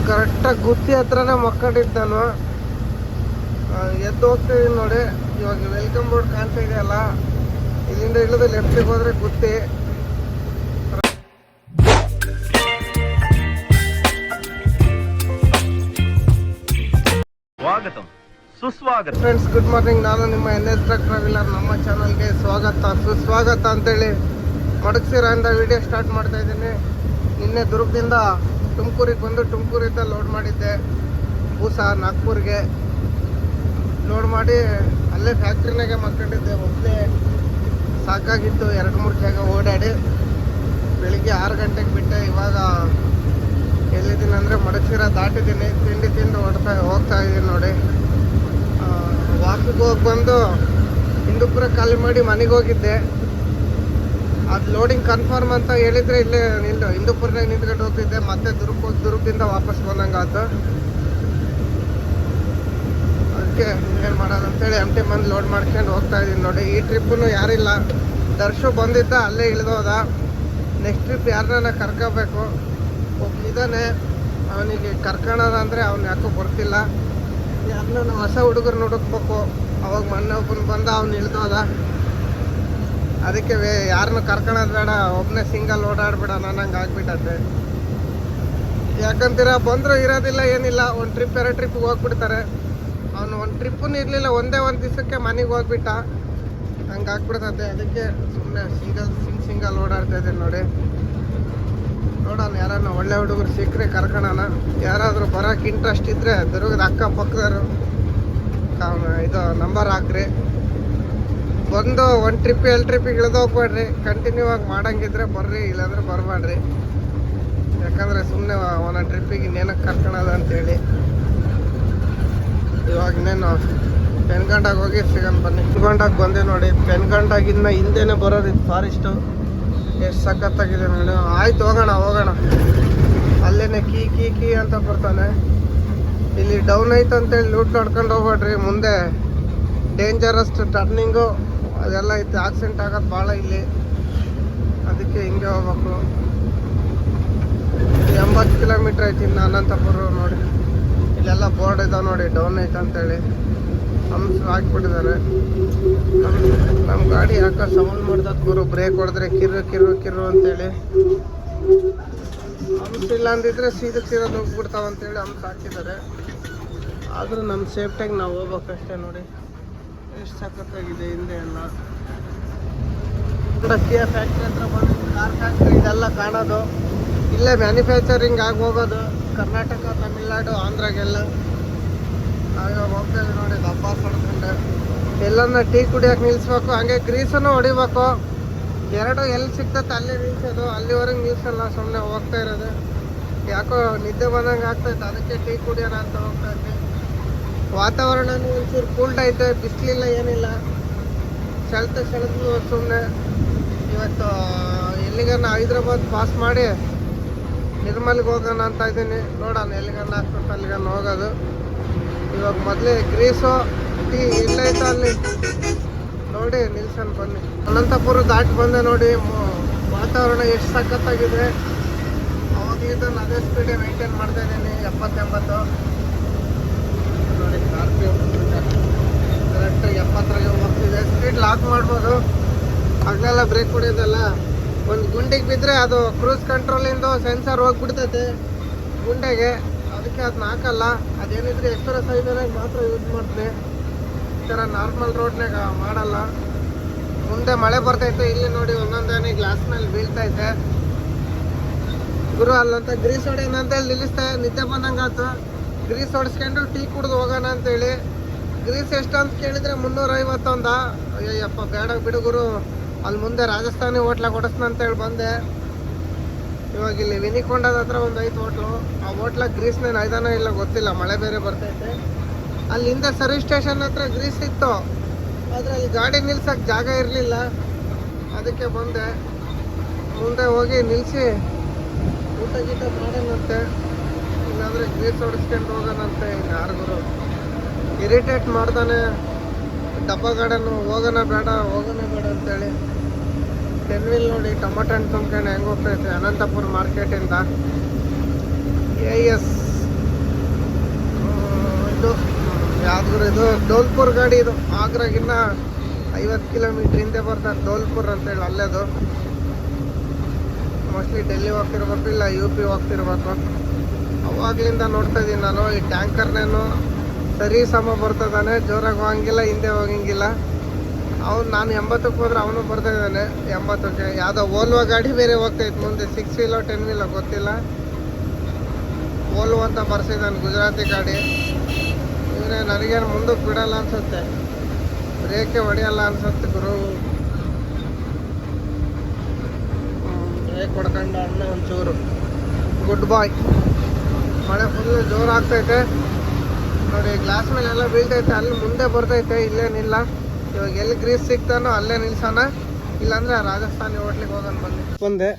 ಕರೆಕ್ಟಾಗಿ ಗುತ್ತಿ ಹತ್ರನೇ ಮಕ್ಕಂಡಿದ್ದು ನಾನು. ಎದ್ದು ಹೋಗ್ತಿದ್ದೀನಿ ನೋಡಿ. ಇವಾಗ ವೆಲ್ಕಮ್ ಬೋರ್ಡ್ ಕಾಣ್ತಾ ಇದೆಯಲ್ಲ, ಇಲ್ಲಿಂದ ಇಳಿದು ಲೆಫ್ಟಿಗೆ ಹೋದರೆ ಗುತ್ತಿ. ಸ್ವಾಗತಂ ಸುಸ್ವಾಗತ ಫ್ರೆಂಡ್ಸ್, ಗುಡ್ ಮಾರ್ನಿಂಗ್. ನಾನು ನಿಮ್ಮ NS ಟ್ರಕ್ ಟ್ರಾವೆಲರ್. ನಮ್ಮ ಚಾನಲ್ಗೆ ಸ್ವಾಗತ ಸುಸ್ವಾಗತ ಅಂತೇಳಿ ಮಡಗಸಿರಿಂದ ವಿಡಿಯೋ ಸ್ಟಾರ್ಟ್ ಮಾಡ್ತಾ ಇದ್ದೀನಿ. ನಿನ್ನೆ ದುರ್ಗದಿಂದ ತುಮಕೂರಿಗೆ ಬಂದು ತುಮಕೂರಿಂದ ಲೋಡ್ ಮಾಡಿದ್ದೆ ಬೂಸ ನಾಗ್ಪುರ್ಗೆ. ಲೋಡ್ ಮಾಡಿ ಅಲ್ಲೇ ಫ್ಯಾಕ್ಟ್ರಿನಾಗೆ ಮಕ್ಕೊಂಡಿದ್ದೆ. ಒಬ್ಬನೇ ಸಾಕಾಗಿತ್ತು, 2-3 ಜಾಗ ಓಡಾಡಿ. ಬೆಳಿಗ್ಗೆ 6 ಗಂಟೆಗೆ ಬಿಟ್ಟೆ. ಇವಾಗ ಎಲ್ಲಿದ್ದೀನಿ ಅಂದರೆ ಮಡಗಸಿರ ದಾಟಿದ್ದೀನಿ. ತಿಂಡಿ ತಿಂದು ಹೋಗ್ತಾ ಇದ್ದೀನಿ ನೋಡಿ. ವಾಕಿಗೆ ಹೋಗಿ ಬಂದು ಹಿಂದೂಪುರ ಖಾಲಿ ಮಾಡಿ ಮನೆಗೆ ಹೋಗಿದ್ದೆ. ಅದು ಲೋಡಿಂಗ್ ಕನ್ಫರ್ಮ್ ಅಂತ ಹೇಳಿದರೆ ಇಲ್ಲೇ ಹಿಂದೂಪುರನಾಗ ನಿಂತ್ಕೊಂಡು ಹೋಗ್ತಿದ್ದೆ. ಮತ್ತೆ ದುರ್ಗದಿಂದ ವಾಪಸ್ ಬಂದಂಗೆ ಆಯ್ತು. ಅದಕ್ಕೆ ಏನು ಮಾಡೋದು ಅಂತೇಳಿ MT ಬಂದು ಲೋಡ್ ಮಾಡ್ಕೊಂಡು ಹೋಗ್ತಾ ಇದ್ದೀನಿ ನೋಡಿ. ಈ ಟ್ರಿಪ್ಪು ಯಾರಿಲ್ಲ. ದರ್ಶು ಬಂದಿದ್ದ, ಅಲ್ಲೇ ಇಳಿದೋದ. ನೆಕ್ಸ್ಟ್ ಟ್ರಿಪ್ ಯಾರನ್ನ ಕರ್ಕೋಬೇಕು. ಒಬ್ಬನಿದ್ದಾನೆ, ಅವನಿಗೆ ಕರ್ಕೊಳ್ಳೋದ ಅಂದರೆ ಅವ್ನು ಯಾಕೋ ಬರ್ತಿಲ್ಲ. ಯಾರನ್ನ ಹೊಸ ಹುಡುಗರು ಹುಡುಕ್ಬೇಕು. ಅವಾಗ ಮೊನ್ನೆ ಒಬ್ಬನು ಬಂದ, ಅವ್ನು ಇಳ್ದೋದ. ಅದಕ್ಕೆ ಯಾರನ್ನ ಕರ್ಕೊಳ್ಳೋದು ಬೇಡ, ಒಬ್ಬನೇ ಸಿಂಗಲ್ ಓಡಾಡ್ಬೇಡ ನನಗೆ ಆಗ್ಬಿಟ್ಟದೆ. ಯಾಕಂತೀರ, ಬಂದರೂ ಇರೋದಿಲ್ಲ, ಏನಿಲ್ಲ. ಒಂದು ಟ್ರಿಪ್ 2 ಟ್ರಿಪ್ಗೆ ಹೋಗ್ಬಿಡ್ತಾರೆ. ಅವನು ಒಂದು ಟ್ರಿಪ್ಪೂ ಇರಲಿಲ್ಲ, ಒಂದೇ ಒಂದು ದಿವಸಕ್ಕೆ ಮನೆಗೆ ಹೋಗ್ಬಿಟ್ಟ. ಹಂಗೆ ಆಗ್ಬಿಡ್ತದೆ. ಅದಕ್ಕೆ ಸುಮ್ಮನೆ ಸಿಂಗಲ್ ಓಡಾಡ್ತಾ ಇದ್ದೀನಿ ನೋಡಿ. ನೋಡೋಣ, ಯಾರನ್ನ ಒಳ್ಳೆ ಹುಡುಗರು ಸಿಕ್ಕರೆ ಕರ್ಕೊಳ್ಳೋಣ. ಯಾರಾದರೂ ಬರೋಕ್ಕೆ ಇಂಟ್ರೆಸ್ಟ್ ಇದ್ದರೆ ದುರ್ಗದ ಅಕ್ಕಪಕ್ಕದವರು ಇದು ನಂಬರ್ ಹಾಕ್ರಿ. ಬಂದು 1 ಟ್ರಿಪ್ 2 ಟ್ರಿಪ್ಪಿಗೆ ಇಳಿದು ಹೋಗ್ಬೇಡ್ರಿ. ಕಂಟಿನ್ಯೂ ಆಗಿ ಮಾಡಂಗಿದ್ರೆ ಬರ್ರಿ, ಇಲ್ಲಾಂದ್ರೆ ಬರಬೇಡ್ರಿ. ಯಾಕಂದರೆ ಸುಮ್ಮನೆ ಒಂದೊಂದು ಟ್ರಿಪ್ಪಿಗೆ ಇನ್ನೇನಕ್ಕೆ ಕರ್ಕೊಳ್ಳೋದು ಅಂತೇಳಿ. ಇವಾಗ ಇನ್ನೇನು ಪೆನ್ಗಂಡಾಗ ಹೋಗಿ ಸಿಗೋಣ ಬನ್ನಿ. ಪೆನ್ಗಂಡಾಗ ಬಂದೆ ನೋಡಿ. ಪೆನ್ಗಂಡಾಗಿನ್ನ ಹಿಂದೆನೇ ಬರೋದಿತ್ತು ಫಾರೆಸ್ಟು. ಎಷ್ಟು ಸಖತ್ತಾಗಿದೆ ನೋಡಿ. ಆಯ್ತು, ಹೋಗೋಣ. ಅಲ್ಲೇನೆ ಕೀ ಅಂತ ಬರ್ತಾನೆ. ಇಲ್ಲಿ ಡೌನ್ ಐತೆ ಅಂತೇಳಿ ಲೂಟ್ ನೋಡ್ಕೊಂಡು ಹೋಗ್ಬೇಡ್ರಿ. ಮುಂದೆ ಡೇಂಜರಸ್ ಟರ್ನಿಂಗು ಅದೆಲ್ಲ ಐತೆ. ಆಕ್ಸಿಡೆಂಟ್ ಆಗೋದು ಭಾಳ ಇಲ್ಲಿ. ಅದಕ್ಕೆ ಹಿಂಗೆ ಹೋಗ್ಬೇಕು. 80 ಕಿಲೋಮೀಟ್ರ್ ಐತಿ ಇನ್ನು ಅನಂತಪುರ ನೋಡಿ. ಇಲ್ಲೆಲ್ಲ ಬೋರ್ಡ್ ಇದಾವೆ ನೋಡಿ, ಡೌನ್ ಐತೆ ಅಂತೇಳಿ ಹಾಕ್ಬಿಟ್ಟಿದ್ದಾರೆ. ನಮ್ಮ ಗಾಡಿ ಯಾಕೆ ಸೌಂಡ್ ಮಾಡ್ದತ್ ಗುರು. ಬ್ರೇಕ್ ಹೊಡೆದ್ರೆ ಕಿರು ಅಂತೇಳಿ. ಇಲ್ಲ ಅಂದಿದ್ರೆ ಸೀದಾ ಹೋಗ್ಬಿಡ್ತಾವ ಅಂತೇಳಿ ಹಾಕಿದ್ದಾರೆ. ಆದರೂ ನಮ್ಮ ಸೇಫ್ಟಿಯಾಗಿ ನಾವು ಹೋಗ್ಬೇಕಷ್ಟೇ ನೋಡಿ. ಎಷ್ಟು ಸಖತ್ತಾಗಿದೆ ಹಿಂದೆ ಎಲ್ಲ. ಕಿಯಾ ಫ್ಯಾಕ್ಟ್ರಿ ಹತ್ರ ಬಂದು ಕಾರ್ ಫ್ಯಾಕ್ಟ್ರಿ ಇದೆಲ್ಲ ಕಾಣೋದು. ಇಲ್ಲೇ ಮ್ಯಾನುಫ್ಯಾಕ್ಚರಿಂಗ್ ಆಗಿ ಹೋಗೋದು. ಕರ್ನಾಟಕ, ತಮಿಳ್ನಾಡು, ಆಂಧ್ರಾಗೆಲ್ಲ ನಾವೀಗ ಹೋಗ್ತೇವೆ ನೋಡಿ. ದಬ್ಬ ಹೊಡ್ಕೊಂಡು ಎಲ್ಲನ್ನ ಟೀ ಕುಡಿಯೋಕೆ ನಿಲ್ಲಿಸ್ಬೇಕು. ಹಂಗೆ ಗ್ರೀಸನ್ನು ಹೊಡಿಬೇಕು. 2 ಎಲ್ಲಿ ಸಿಗ್ತತ್ತೆ ಅಲ್ಲೇ ನಿಲ್ಸೋದು. ಅಲ್ಲಿವರೆಗೆ ನಿಲ್ಸಲ್ಲ, ಸುಮ್ಮನೆ ಹೋಗ್ತಾ ಇರೋದು. ಯಾಕೋ ನಿದ್ದೆ ಬಂದಂಗೆ ಆಗ್ತೈತೆ. ಅದಕ್ಕೆ ಟೀ ಕುಡಿಯೋಣ ಅಂತ ಹೋಗ್ತಾ ಇದ್ದೆ. ವಾತಾವರಣನೂ ಒಂಚೂರು ಕೂಲ್ಡ್ ಐತೆ, ಬಿಸಿಲಿಲ್ಲ, ಏನಿಲ್ಲ. ಸೆಳೆದು ಸುಮ್ಮನೆ ಇವತ್ತು ಎಲ್ಲಿಗನ್ನ ಹೈದ್ರಾಬಾದ್ ಪಾಸ್ ಮಾಡಿ ನಿರ್ಮಲ್ಗೆ ಹೋಗೋಣ ಅಂತ ಇದ್ದೀನಿ. ನೋಡೋಣ ಎಲ್ಲಿಗನ್ನ ಹಾಕ್ಬಿಟ್ಟು ಅಲ್ಲಿಗನ್ನ ಹೋಗೋದು. ಇವಾಗ ಮೊದಲೇ ಗ್ರೀಸು ಟೀ ಇಲ್ಲೈತೆ ಅಲ್ಲಿ ನೋಡಿ ನಿಲ್ಸನ್ ಬನ್ನಿ. ಅನಂತಪುರ ದಾಟಿ ಬಂದೆ ನೋಡಿ. ವಾತಾವರಣ ಎಷ್ಟು ಸಖತ್ತಾಗಿದೆ. ಅವಾಗಲಿಂದ ಅದೇ ಸ್ಪೀಡೇ ಮೇಂಟೈನ್ ಮಾಡ್ತಾ ಇದ್ದೀನಿ, 70-80 ನೋಡಿ. ಸ್ಕಾರ್ಪಿಯೋ ಕರೆಕ್ಟ್ 70 ಹೋಗ್ತಿದೆ. ಸ್ಪೀಡ್ ಲಾಕ್ ಮಾಡ್ಬೋದು. ಹಗಲೆಲ್ಲ ಬ್ರೇಕ್ ಹೊಡಿಯೋದಲ್ಲ. ಒಂದು ಗುಂಡಿಗೆ ಬಿದ್ದರೆ ಅದು ಕ್ರೂಸ್ ಕಂಟ್ರೋಲಿಂದು ಸೆನ್ಸರ್ ಹೋಗ್ಬಿಡ್ತೈತೆ ಗುಂಡೆಗೆ. ಅದಕ್ಕೆ ಅದನ್ನ ಹಾಕಲ್ಲ. ಅದೇನಿದ್ರೆ ಎಕ್ಸ್ಪ್ರೆಸ್ ಹೈವೇನಾಗ ಮಾತ್ರ ಯೂಸ್ ಮಾಡ್ತೀನಿ. ಈ ಥರ ನಾರ್ಮಲ್ ರೋಡ್ನಾಗ ಮಾಡಲ್ಲ. ಮುಂದೆ ಮಳೆ ಬರ್ತೈತೆ. ಇಲ್ಲಿ ನೋಡಿ ಒಂದೊಂದೇ ಗ್ಲಾಸ್ ಮೇಲೆ ಬೀಳ್ತೈತೆ ಗುರು. ಅಲ್ಲಂತ ಗ್ರೀಸ್ ಹೊಡೆಯೋಣ ಅಂತೇಳಿ ನಿಲ್ಲಿಸ್ತೆ. ನಿದ್ದೆ ಬಂದಂಗೆ ಆಯ್ತು. ಗ್ರೀಸ್ ಹೊಡೆಸ್ಕೊಂಡು ಟೀ ಕುಡ್ದು ಹೋಗೋಣ ಅಂತೇಳಿ. ಗ್ರೀಸ್ ಎಷ್ಟು ಅಂತ ಕೇಳಿದರೆ 351. ಅಯ್ಯಪ್ಪ ಬೇಡ ಬಿಡು ಗುರು. ಅಲ್ಲಿ ಮುಂದೆ ರಾಜಸ್ಥಾನಿ ಹೋಟ್ಲಾಗ ಹೊಡೆಸ್ನ ಅಂತೇಳಿ ಬಂದೆ. ಇವಾಗ ಇಲ್ಲಿ ವಿನಿಕೊಂಡದ ಹತ್ರ ಒಂದು 5 ಹೋಟ್ಲು. ಆ ಹೋಟ್ಲಾಗ ಗ್ರೀಸ್ನೇನು ಐದಾನ ಇಲ್ಲ ಗೊತ್ತಿಲ್ಲ, ಮಳೆ ಬೇರೆ ಬರ್ತೈತೆ. ಅಲ್ಲಿಂದ ಸರ್ವಿಸ್ ಸ್ಟೇಷನ್ ಹತ್ರ ಗ್ರೀಸ್ ಇತ್ತು, ಆದರೆ ಅಲ್ಲಿ ಗಾಡಿ ನಿಲ್ಸೋಕ್ಕೆ ಜಾಗ ಇರಲಿಲ್ಲ. ಅದಕ್ಕೆ ಬಂದೆ. ಮುಂದೆ ಹೋಗಿ ನಿಲ್ಲಿಸಿ ಊಟ ಗೀಟ ಮಾಡೋಣಂತೆ, ಇಲ್ಲಾಂದರೆ ಗ್ರೀಸ್ ಹೊಡಿಸ್ಕೊಂಡು ಹೋಗೋಣಂತೆ. ಯಾರಿಗೂ ಇರಿಟೇಟ್ ಮಾಡ್ದಾನೆ ಡಬ್ಬ ಗಾರ್ಡನ್ನು. ಹೋಗೋಣ ಬೇಡ ಅಂತೇಳಿ 10 ವೀಲ್ ನೋಡಿ. ಟೊಮೊಟೊ ಹಣ್ಣು ತುಂಬ್ಕೊಂಡು ಹೆಂಗೆ ಹೋಗ್ತೈತೆ ಅನಂತಪುರ ಮಾರ್ಕೆಟಿಂದ. AS ಇದು ಯಾವ್ದು ಇದು ಧೋಲ್ಪುರ್ ಗಾಡಿ ಇದು. ಆಗ್ರಾಗಿನ್ನ 50 ಕಿಲೋಮೀಟ್ರ್ ಹಿಂದೆ ಬರ್ತದೆ ಧೋಲ್ಪುರ್ ಅಂತೇಳಿ. ಅಲ್ಲೇದು ಮೋಸ್ಟ್ಲಿ ಡೆಲ್ಲಿ ಹೋಗ್ತಿರ್ಬೇಕು, ಇಲ್ಲ UP ಹೋಗ್ತಿರ್ಬೇಕು. ಅವಾಗ್ಲಿಂದ ನೋಡ್ತಾ ಇದ್ದೀನಿ ನಾನು. ಈ ಟ್ಯಾಂಕರ್ನೇನು ಸರಿ ಸಮ ಬರ್ತದಾನೆ, ಜೋರಾಗಿ ಹೋಗಂಗಿಲ್ಲ, ಹಿಂದೆ ಹೋಗಂಗಿಲ್ಲ. ಅವ್ನು ನಾನು 80ಕ್ಕೆ ಹೋದ್ರೆ ಅವನು ಬರ್ತಾ ಇದ್ದಾನೆ 80ಕ್ಕೆ. ಯಾವುದೋ ಓಲ್ವೋ ಗಾಡಿ ಬೇರೆ ಹೋಗ್ತೈತೆ ಮುಂದೆ, 6 ವೀಲೋ 10 ವೀಲೋ ಗೊತ್ತಿಲ್ಲ. ಓಲ್ವೋ ಅಂತ ಬರ್ಸಿದ್ದಾನೆ, ಗುಜರಾತಿ ಗಾಡಿ. ಇವನೇ ನನಗೇನು ಮುಂದಕ್ಕೆ ಬಿಡಲ್ಲ ಅನ್ಸುತ್ತೆ, ಬ್ರೇಕೆ ಹೊಡೆಯಲ್ಲ ಅನ್ಸುತ್ತೆ ಗುರು. ಬ್ರೇಕ್ ಹೊಡ್ಕೊಂಡು ಅಣ್ಣ ಒಂಚೂರು ಗುಡ್ ಬಾಯ್. ಮಳೆ ಫುಲ್ಲು ಜೋರು ಆಗ್ತೈತೆ ನೋಡಿ, ಗ್ಲಾಸ್ ಮೇಲೆ ಎಲ್ಲ ಬೀಳ್ತೈತೆ. ಅಲ್ಲಿ ಮುಂದೆ ಬರ್ತೈತೆ, ಇಲ್ಲೇನಿಲ್ಲ. ಇವಾಗ ಎಲ್ಲಿ ಗ್ರೀಸ್ ಸಿಗ್ತಾನೋ ಅಲ್ಲೇ ನಿಲ್ಸೋಣ, ಇಲ್ಲಾಂದ್ರೆ ರಾಜಸ್ಥಾನಿ ಹೋಟ್ಲಿಗೆ ಹೋಗೋಣ. ಬಂದೆ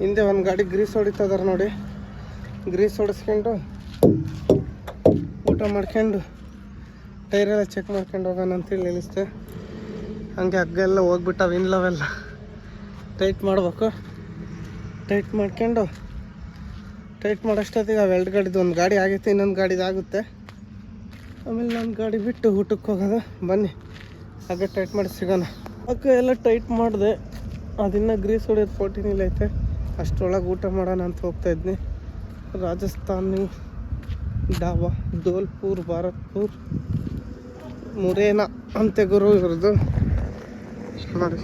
ಹಿಂದೆ ಒಂದು ಗಾಡಿ ಗ್ರೀಸ್ ಹೊಡಿತದಾರೆ ನೋಡಿ. ಗ್ರೀಸ್ ಹೊಡಿಸ್ಕೊಂಡು ಊಟ ಮಾಡ್ಕೊಂಡು ಟೈರೆಲ್ಲ ಚೆಕ್ ಮಾಡ್ಕೊಂಡು ಹೋಗೋಣ ಅಂತೇಳಿ ನಿಲ್ಲಿಸ್ದೆ. ಹಂಗೆ ಹಗ್ಗ ಎಲ್ಲ ಹೋಗ್ಬಿಟ್ಟಾವ, ಇನ್ಲವೆಲ್ಲ ಟೈಟ್ ಮಾಡ್ಬೇಕು. ಟೈಟ್ ಮಾಡ್ಕೊಂಡು ಟೈಟ್ ಮಾಡೋಷ್ಟೊತ್ತಿಗೆ ಅವೆರಡು ಗಾಡಿದು ಒಂದು ಗಾಡಿ ಆಗೈತೆ, ಇನ್ನೊಂದು ಗಾಡಿದು ಆಗುತ್ತೆ. ಆಮೇಲೆ ನನ್ನ ಗಾಡಿ ಬಿಟ್ಟು ಊಟಕ್ಕೆ ಹೋಗೋದು. ಬನ್ನಿ ಹಾಗೆ ಟೈಟ್ ಮಾಡಿ ಸಿಗೋಣ. ಹಗ್ಗ ಎಲ್ಲ ಟೈಟ್ ಮಾಡಿದೆ, ಅದಿನ್ನ ಗ್ರೀಸ್ ಹೊಡೆಯೋದು 14 ಐತೆ. ಅಷ್ಟರೊಳಗೆ ಊಟ ಮಾಡೋಣ ಅಂತ ಹೋಗ್ತಾಯಿದ್ನಿ. ರಾಜಸ್ಥಾನಿ ಡಾಬಾ, ಧೋಲ್ಪುರ್, ಭಾರತ್ಪುರ್, ಮುರೇನಾ ಅಂತೆ ಗುರು ಇವ್ರದ್ದು ನೋಡಿ.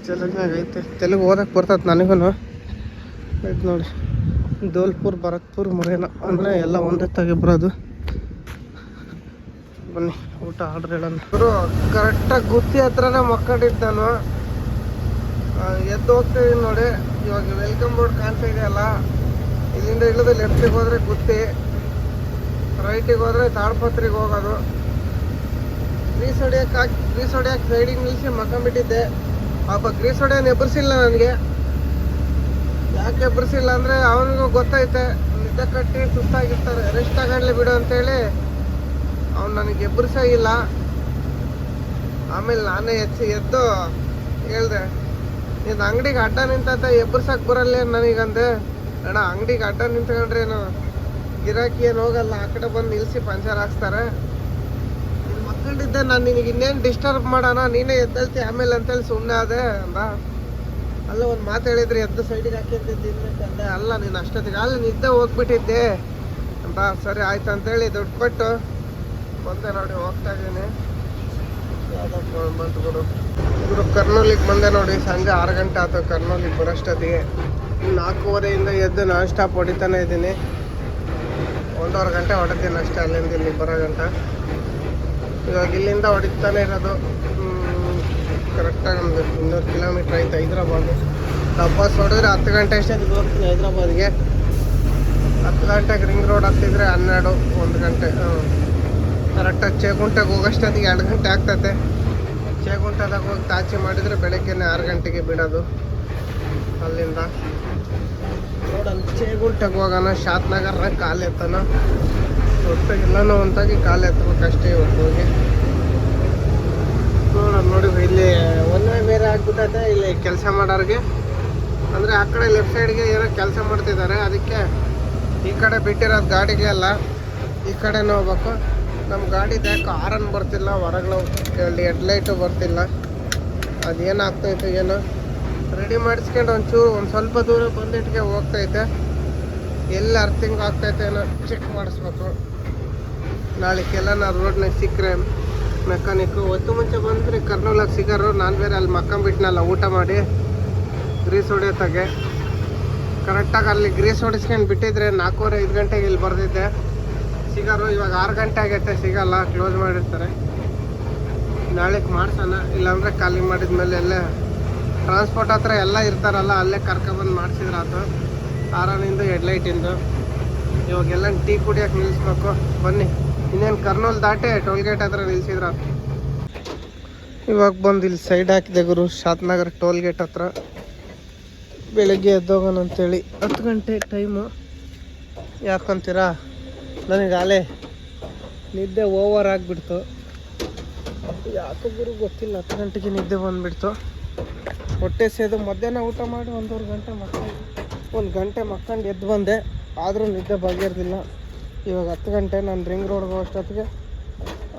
ಚೆನ್ನಾಗೈತೆ, ತೆಲುಗು ಓದಕ್ಕೆ ಬರ್ತದೆ ನನಗೂ. ಇದು ನೋಡಿ, ಧೋಲ್ಪುರ್, ಭರತ್ಪುರ್, ಮುರೇನಾ ಅಂದರೆ ಎಲ್ಲ ಒಂದೇ ತೆಗಿಬ್ರದು. ಬನ್ನಿ ಊಟ ಆರ್ಡ್ರ್ ಹೇಳೋಣ. ಗುರು ಕರೆಕ್ಟಾಗಿ ಗುತ್ತಿ ಹತ್ರನೇ ಮಕ್ಕೊಂಡಿದ್ದು ನಾನು. ಎದ್ದು ಹೋಗ್ತಿದ್ದೀನಿ ನೋಡಿ. ಇವಾಗ ವೆಲ್ಕಮ್ ಬೋರ್ಡ್ ಕಾಣ್ತಾ ಇದೆಯಲ್ಲ, ಇಲ್ಲಿಂದ ಇಳಿದು ಲೆಫ್ಟಿಗೆ ಹೋದರೆ ಗುತ್ತಿ, ರೈಟಿಗೆ ಹೋದರೆ ತಾಡ್ಪತ್ರಿಗೆ ಹೋಗೋದು. ಗ್ರೀಸ್ ಹೊಡಿಯೋಕೆ ಸೈಡಿಗೆ ನಿಲ್ಲಿಸಿ ಮಕ್ಕೊಂಬಿಟ್ಟಿದ್ದೆ. ಪಾಪ ಗ್ರೀಸ್ ಹೊಡೆಯೋನು ಎಬ್ಬರಿಸಿಲ್ಲ ನನಗೆ. ಯಾಕೆ ಎಬ್ಬರಿಸಿಲ್ಲ ಅಂದರೆ ಅವನಿಗೂ ಗೊತ್ತೈತೆ ನಿದ್ದೆ ಕಟ್ಟಿ ಸುಸ್ತಾಗಿರ್ತಾರೆ, ರೆಸ್ಟ್ ತಗೊಳ್ಳಿ ಬಿಡು ಅಂತೇಳಿ ಅವ್ನು ನನಗೆ ಎಬ್ಬರಿಸೇ ಇಲ್ಲ. ಆಮೇಲೆ ನಾನೇ ಎದ್ದು ಹೇಳ್ದೆ, ನೀನು ಅಂಗಡಿಗೆ ಅಡ್ಡ ನಿಂತ ಎಬ್ಬರ್ಸಕ್ಕೆ ಬರಲ್ಲ ನನಗಂದೆ. ಅಣ್ಣ ಅಂಗಡಿಗೆ ಅಡ್ಡ ನಿಂತ್ಕೊಂಡ್ರೇನು ಗಿರಾಕಿ ಏನು ಹೋಗಲ್ಲ, ಆ ಕಡೆ ಬಂದು ನಿಲ್ಲಿಸಿ ಪಂಚರ್ ಹಾಕ್ಸ್ತಾರೆ. ನೀನು ಮಕ್ಕಳಿದ್ದೆ, ನಾನು ನಿನಗೆ ಇನ್ನೇನು ಡಿಸ್ಟರ್ಬ್ ಮಾಡೋಣ, ನೀನೇ ಎದ್ದೇಳ್ತಿ ಆಮೇಲೆ ಅಂತೇಳಿ ಸುಮ್ಮನೆ ಅದೇ ಅಂದ. ಅಲ್ಲ ಒಂದು ಮಾತು ಹೇಳಿದ್ರಿ, ಎದ್ದು ಸೈಡಿಗೆ ಹಾಕಿದ್ದೆ. ಅಲ್ಲ ನೀನು ಅಷ್ಟೊತ್ತಿಗೆ ಅಲ್ಲಿ ನಿದ್ದೆ ಹೋಗ್ಬಿಟ್ಟಿದ್ದೆ ಅಂತ. ಸರಿ ಆಯ್ತು ಅಂತೇಳಿ ದುಡ್ಡು ಕೊಟ್ಟು ಬಂದೆ ನೋಡಿ. ಹೋಗ್ತಾ ಇದ್ದೀನಿ. ಯಾವುದಪ್ಪ ಬಂತು ಗುರು ಕರ್ನೂಲಿಗೆ ಬಂದೆ ನೋಡಿ. ಸಂಜೆ 6 ಗಂಟೆ ಆಯ್ತು ಕರ್ನೂಲಿಗೆ ಬರೋಷ್ಟೊತ್ತಿಗೆ. 4:15 ಎದ್ದು ನಾನ್ ಸ್ಟಾಪ್ ಹೊಡಿತಾನೆ ಇದ್ದೀನಿ. 1.5 ಗಂಟೆ ಹೊಡಿತೀನಿ ಅಷ್ಟೇ ಅಲ್ಲಿಂದ ಇಲ್ಲಿ ಬರೋ ಗಂಟೆ. ಇವಾಗ ಇಲ್ಲಿಂದ ಹೊಡಿತಾನೆ ಇರೋದು. ಕರೆಕ್ಟಾಗಿ ಒಂದು 200 ಕಿಲೋಮೀಟ್ರ್ ಆಯ್ತು ಹೈದ್ರಾಬಾದು. ಬಸ್ ಹೊಡೆದ್ರೆ 10 ಗಂಟೆ ಅಷ್ಟೊತ್ತಿಗೆ ಹೋಗ್ತೀನಿ ಹೈದ್ರಾಬಾದ್ಗೆ. 10 ಗಂಟೆಗೆ ರಿಂಗ್ ರೋಡ್ ಹತ್ತಿದ್ರೆ 12, 1 ಗಂಟೆ. ಕರೆಕ್ಟಾಗಿ ಚೇಗುಂಟೆಗೆ ಹೋಗೋಷ್ಟೊತ್ತಿಗೆ 2 ಗಂಟೆ ಆಗ್ತೈತೆ. ಚೇಗುಂಟದಾಗ ಹೋಗಿ ತಾಚಿ ಮಾಡಿದರೆ ಬೆಳಗ್ಗೆನೇ 6 ಗಂಟೆಗೆ ಬಿಡೋದು ಅಲ್ಲಿಂದ. ನೋಡಲ್ಲಿ ಚೇಗುಂಟೆಗೆ ಹೋಗೋಣ, ಶಾತ್ನಗರ್ನಾಗ ಕಾಲು ಎತ್ತನ. ಒಟ್ಟಾಗೆಲ್ಲನೂ ಒಂದಾಗಿ ಕಾಲು ಎತ್ತಬೇಕಷ್ಟೇ ಇವತ್ತು ಹೋಗಿ. ನೋಡಿ ಇಲ್ಲಿ ಒಂದೇ ಬೇರೆ ಆಗ್ಬಿಟ್ಟೈತೆ ಇಲ್ಲಿ ಕೆಲಸ ಮಾಡೋರಿಗೆ. ಅಂದರೆ ಆ ಕಡೆ ಲೆಫ್ಟ್ ಸೈಡ್ಗೆ ಏನೋ ಕೆಲಸ ಮಾಡ್ತಿದ್ದಾರೆ, ಅದಕ್ಕೆ ಈ ಕಡೆ ಬಿಟ್ಟಿರೋದು ಗಾಡಿಗೆಲ್ಲ ಈ ಕಡೆನೇ ಹೋಗ್ಬೇಕು. ನಮ್ಮ ಗಾಡಿದು ಯಾಕೆ ಹಾರನ್ ಬರ್ತಿಲ್ಲ, ಹೊರಗಡೆ ಹೆಡ್ಲೈಟು ಬರ್ತಿಲ್ಲ. ಅದೇನಾಗ್ತೈತೆ ಏನೋ ರೆಡಿ ಮಾಡಿಸ್ಕೊಂಡು ಒಂದು ಸ್ವಲ್ಪ ದೂರ ಬಂದಿಟ್ಟಿಗೆ ಹೋಗ್ತೈತೆ. ಎಲ್ಲಿ ಅರ್ಥಿಂಗ್ ಆಗ್ತೈತೆ ಏನೋ ಚೆಕ್ ಮಾಡಿಸ್ಬೇಕು. ನಾಳೆಗೆಲ್ಲ ನಾವು ರೋಡ್ನಾಗ ಸಿಕ್ಕರೆ ಮೆಕ್ಯಾನಿಕ್ಕು ಹೊತ್ತು ಮುಂಚೆ ಬಂದರೆ ಕರ್ನೂಲಾಗ ಸಿಗೋರು. ನಾನು ಬೇರೆ ಅಲ್ಲಿ ಮಕ್ಕೊಂಬಿಟ್ನಲ್ಲ ಊಟ ಮಾಡಿ ಗ್ರೀಸ್ ಹೊಡಿಯೋತ್ತಾಗೆ. ಕರೆಕ್ಟಾಗಿ ಅಲ್ಲಿ ಗ್ರೀಸ್ ಹೊಡಿಸ್ಕೊಂಡು ಬಿಟ್ಟಿದ್ರೆ 4:30-5 ಗಂಟೆಗೆ ಇಲ್ಲಿ ಬರ್ತಿದ್ದೆ ಸಿಗೋರು. ಇವಾಗ 6 ಗಂಟೆ ಆಗೈತೆ, ಸಿಗೋಲ್ಲ, ಕ್ಲೋಸ್ ಮಾಡಿರ್ತಾರೆ. ನಾಳೆಗೆ ಮಾಡ್ಸೋಣ, ಇಲ್ಲಾಂದರೆ ಖಾಲಿ ಮಾಡಿದ ಮೇಲೆ ಎಲ್ಲೇ ಟ್ರಾನ್ಸ್ಪೋರ್ಟ್ ಹತ್ರ ಎಲ್ಲ ಇರ್ತಾರಲ್ಲ ಅಲ್ಲೇ ಕರ್ಕೊಬಂದು ಮಾಡಿಸಿದ್ರೆ ಆಯ್ತು. ಹಾರನಿಂದು ಹೆಡ್ಲೈಟಿಂದು. ಇವಾಗೆಲ್ಲ ಟೀ ಕುಡಿಯೋಕೆ ನಿಲ್ಲಿಸ್ಬೇಕು. ಬನ್ನಿ ಇನ್ನೇನು ಕರ್ನೂಲ್ ದಾಟೆ ಟೋಲ್ಗೇಟ್ ಹತ್ರ ನಿಲ್ಸಿದ್ರ. ಇವಾಗ ಬಂದು ಇಲ್ಲಿ ಸೈಡ್ ಹಾಕಿದೆ ಗುರು, ಶಾತ್ನಗರ್ ಟೋಲ್ಗೇಟ್ ಹತ್ರ. ಬೆಳಗ್ಗೆ ಎದ್ದೋಗೋಣ ಅಂತೇಳಿ 10 ಗಂಟೆ ಟೈಮು. ಯಾಕಂತೀರಾ, ನನಗೆ ಆಲೇ ನಿದ್ದೆ ಓವರ್ ಆಗಿಬಿಡ್ತು. ಯಾಕೋ ಗುರು ಗೊತ್ತಿಲ್ಲ, 10 ಗಂಟೆಗೆ ನಿದ್ದೆ ಬಂದುಬಿಡ್ತು. ಹೊಟ್ಟೆ ಸೇದು ಮಧ್ಯಾಹ್ನ ಊಟ ಮಾಡಿ 1.5 ಗಂಟೆ 1 ಗಂಟೆ ಮಕ್ಕೊಂಡು ಎದ್ದು ಬಂದೆ. ಆದರೂ ನಿದ್ದೆ ಬಗೆರ್ದಿಲ್ಲ. ಇವಾಗ 10 ಗಂಟೆ. ನಾನು ರಿಂಗ್ ರೋಡ್ಗೆ ಅಷ್ಟೊತ್ತಿಗೆ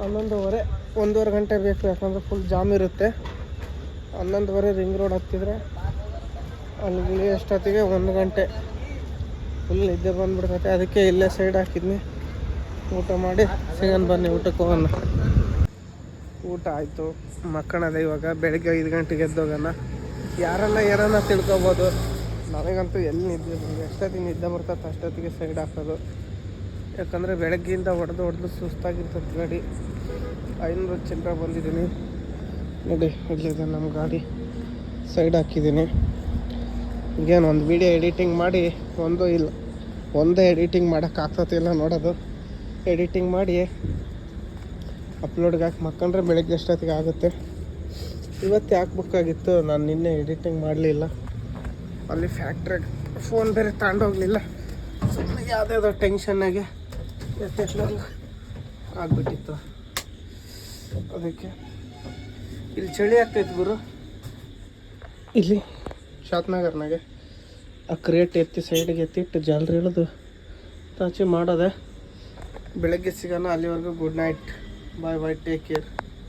11:30 1:30 ಗಂಟೆ ಬೇಕು, ಯಾಕಂದರೆ ಫುಲ್ ಜಾಮ್ ಇರುತ್ತೆ. 11:30 ರಿಂಗ್ ರೋಡ್ ಹತ್ತಿದ್ರೆ ಅಲ್ಲಿ ಇಳಿಯೋಷ್ಟೊತ್ತಿಗೆ 1 ಗಂಟೆ. ಫುಲ್ ನಿದ್ದೆ ಬಂದುಬಿಡ್ತೈತೆ. ಅದಕ್ಕೆ ಇಲ್ಲೇ ಸೈಡ್ ಹಾಕಿದ್ನಿ. ಊಟ ಮಾಡಿ ಸಿಗನ್ ಬನ್ನಿ ಊಟಕ್ಕೆ ಹೋಗೋಣ. ಊಟ ಆಯಿತು, ಮಕ್ಕಳದ. ಇವಾಗ ಬೆಳಗ್ಗೆ 5 ಗಂಟೆಗೆ ಎದ್ದೋಗೋಣ. ಯಾರನ್ನ ತಿಳ್ಕೊಬೋದು. ನನಗಂತೂ ಎಲ್ಲಿ ನಿದ್ದೆ ಬಂದು ಎಷ್ಟೊತ್ತಿಗೆ ನಿದ್ದೆ ಬರ್ತದೆ ಅಷ್ಟೊತ್ತಿಗೆ ಸೈಡ್ ಹಾಕೋದು. ಯಾಕಂದರೆ ಬೆಳಗ್ಗೆಯಿಂದ ಹೊಡೆದು ಸುಸ್ತಾಗಿರ್ತದೆ ಗಾಡಿ. 500 ಚಿಲ್ಲರೆ ಬಂದಿದ್ದೀನಿ ನೋಡಿ. ಇಲ್ಲಿದೆ ನಮ್ಮ ಗಾಡಿ, ಸೈಡ್ ಹಾಕಿದ್ದೀನಿ. ಈಗೇನು ಒಂದು ವೀಡಿಯೋ ಎಡಿಟಿಂಗ್ ಮಾಡಿ ಒಂದೇ ಎಡಿಟಿಂಗ್ ಮಾಡೋಕ್ಕಾಗ್ತತಿಲ್ಲ ನೋಡೋದು. ಎಡಿಟಿಂಗ್ ಮಾಡಿ ಅಪ್ಲೋಡ್ಗೆ ಹಾಕಿ ಮಕ್ಕಂಡ್ರೆ ಬೆಳಗ್ಗೆ ಎಷ್ಟೊತ್ತಿಗೆ ಆಗುತ್ತೆ. ಇವತ್ತೇ ಹಾಕ್ಬೇಕಾಗಿತ್ತು, ನಾನು ನಿನ್ನೆ ಎಡಿಟಿಂಗ್ ಮಾಡಲಿಲ್ಲ. ಅಲ್ಲಿ ಫ್ಯಾಕ್ಟ್ರಿಗೆ ಫೋನ್ ಬೇರೆ ತಗೊಂಡೋಗ್ಲಿಲ್ಲ. ಸುಮ್ಮನೆ ಯಾವುದ್ಯಾವುದೋ ಟೆನ್ಷನ್ನಾಗೆ ಎಷ್ಟೆಲ್ಲ ಆಗ್ಬಿಟ್ಟಿತ್ತು. ಅದಕ್ಕೆ ಇಲ್ಲಿ ಚಳಿ ಆಗ್ತೈತೆ ಗುರು. ಇಲ್ಲಿ ಶಾತ್ನಗರ್ನಾಗೆ ಆ ಕ್ರೇಟ್ ಎತ್ತಿ ಸೈಡಿಗೆ ಎತ್ತಿಟ್ಟು ಜಾಲರಿ ಇಳಿದು ತಾಚಿ ಮಾಡೋದೆ. ಬೆಳಗ್ಗೆ ಸಿಗೋಣ. ಅಲ್ಲಿವರೆಗೂ good night, bye take care.